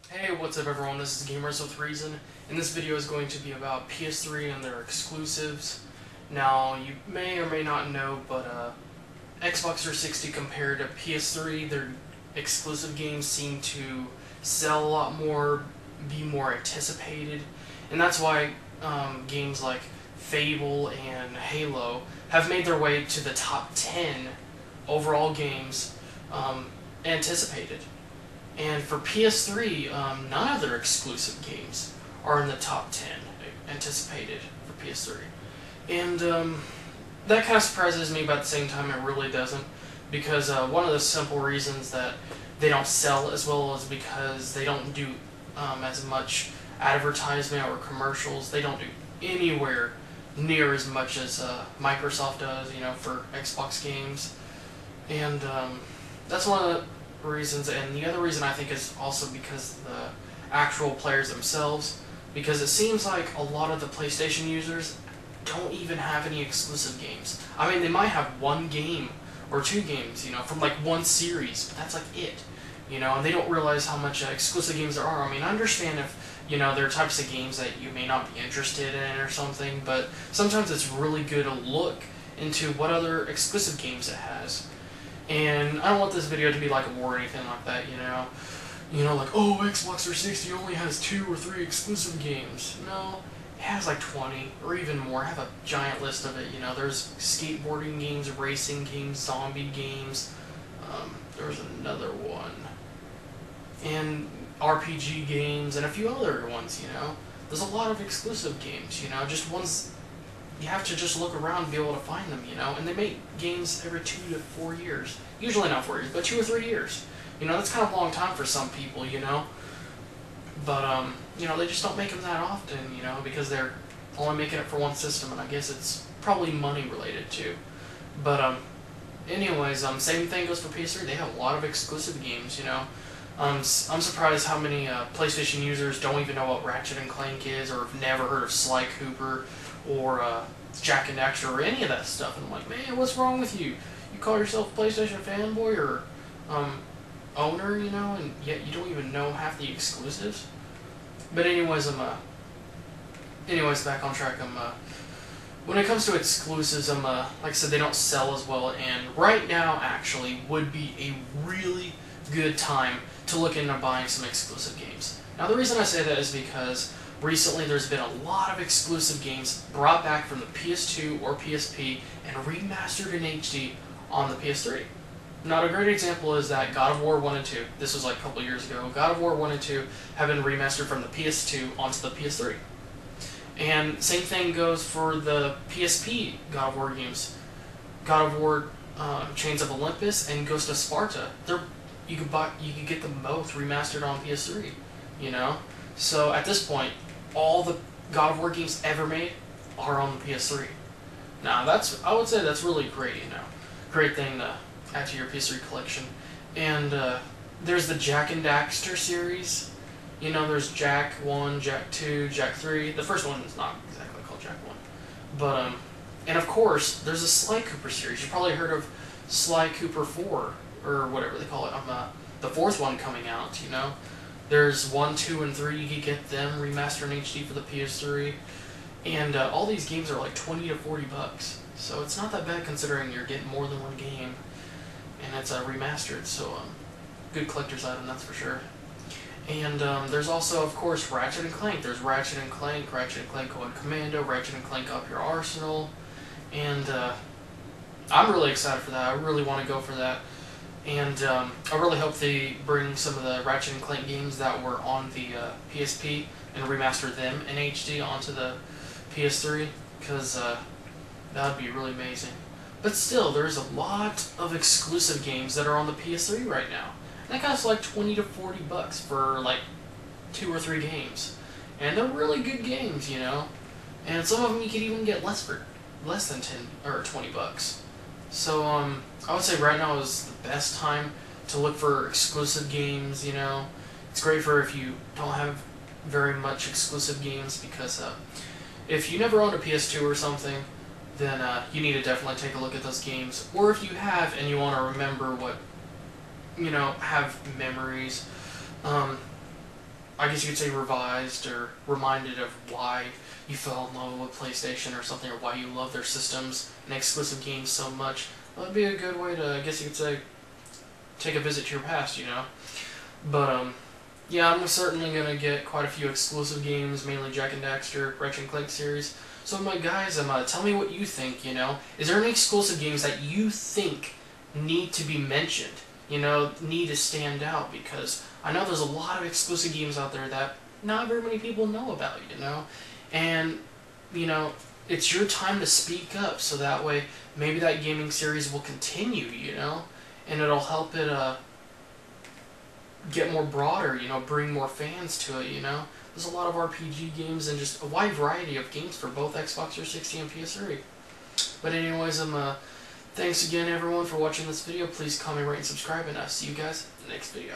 Hey, what's up everyone, this is Gamers with Reason, and this video is going to be about PS3 and their exclusives. Now, you may or may not know, but Xbox 360 compared to PS3, their exclusive games seem to sell a lot more, be more anticipated, and that's why games like Fable and Halo have made their way to the top 10 overall games anticipated. And for PS3, none of their exclusive games are in the top 10 anticipated for PS3. And that kind of surprises me, but at the same time it really doesn't. Because one of the simple reasons that they don't sell as well is because they don't do as much advertisement or commercials. They don't do anywhere near as much as Microsoft does, for Xbox games. And that's one of the reasons, and the other reason I think is also because the actual players themselves, because it seems like a lot of the PlayStation users don't even have any exclusive games. I mean, they might have one game or two games, from like one series, but that's like it, and they don't realize how much exclusive games there are. I mean, I understand if, there are types of games that you may not be interested in or something, but sometimes it's really good to look into what other exclusive games it has. And I don't want this video to be like a war or anything like that, like, oh, Xbox 360 only has 2 or 3 exclusive games. No, it has like 20 or even more. I have a giant list of it, there's skateboarding games, racing games, zombie games, there's another one, and RPG games, and a few other ones, There's a lot of exclusive games, just ones you have to just look around and be able to find them, and they make games every 2 to 4 years. Usually not 4 years, but 2 or 3 years. That's kind of a long time for some people, But, they just don't make them that often, because they're only making it for one system, and I guess it's probably money related too. But, anyways, same thing goes for PS3. They have a lot of exclusive games, I'm surprised how many PlayStation users don't even know what Ratchet and Clank is, or have never heard of Sly Cooper, or Jack and Daxter, or any of that stuff. And I'm like, man, what's wrong with you? You call yourself a PlayStation fanboy or owner, and yet you don't even know half the exclusives. But anyways, back on track. When it comes to exclusives, like I said, they don't sell as well, and right now actually would be a really good time to look into buying some exclusive games. Now, the reason I say that is because recently there's been a lot of exclusive games brought back from the PS2 or PSP and remastered in HD on the PS3. Now, a great example is that God of War 1 and 2, this was like a couple years ago, God of War 1 and 2 have been remastered from the PS2 onto the PS3. And same thing goes for the PSP God of War games. God of War Chains of Olympus and Ghost of Sparta. You could get them both remastered on PS3, So at this point, all the God of War games ever made are on the PS3. Now I would say that's really great, great thing to add to your PS3 collection. And there's the Jack and Daxter series. There's Jak 1, Jak 2, Jak 3. The first one is not exactly called Jak 1, but and of course there's a Sly Cooper series. You probably heard of Sly Cooper 4 or whatever they call it. The fourth one coming out. There's 1, 2, and 3. You can get them remastered in HD for the PS3, and all these games are like 20 to 40 bucks. So it's not that bad considering you're getting more than one game, and it's remastered. So good collector's item, that's for sure. And there's also, of course, Ratchet and Clank. There's Ratchet and Clank Going Commando, Ratchet and Clank Up Your Arsenal, and I'm really excited for that. I really want to go for that. And I really hope they bring some of the Ratchet and Clank games that were on the PSP and remaster them in HD onto the PS3, because that would be really amazing. But still, there's a lot of exclusive games that are on the PS3 right now. And that costs like 20 to 40 bucks for like 2 or 3 games. And they're really good games, And some of them you could even get less than 10 or 20 bucks. So, I would say right now is the best time to look for exclusive games, It's great for if you don't have very much exclusive games, because if you never owned a PS2 or something, then you need to definitely take a look at those games. Or if you have and you want to remember what, have memories, I guess you could say revised or reminded of why you fell in love with PlayStation or something, or why you love their systems and exclusive games so much. Well, that'd be a good way to, I guess you could say, take a visit to your past, you know? But, yeah, I'm certainly going to get quite a few exclusive games, mainly Jak and Daxter, Ratchet and Clank series. So, my guys, tell me what you think, you know? Is there any exclusive games that you think need to be mentioned? You know, need to stand out? Because I know there's a lot of exclusive games out there that not very many people know about, you know? And, you know, it's your time to speak up, so that way maybe that gaming series will continue, you know? And it'll help it, get more broader, you know, bring more fans to it, you know? There's a lot of RPG games and just a wide variety of games for both Xbox 360 and PS3. But anyways, thanks again everyone for watching this video. Please comment, rate, and subscribe, and I'll see you guys in the next video.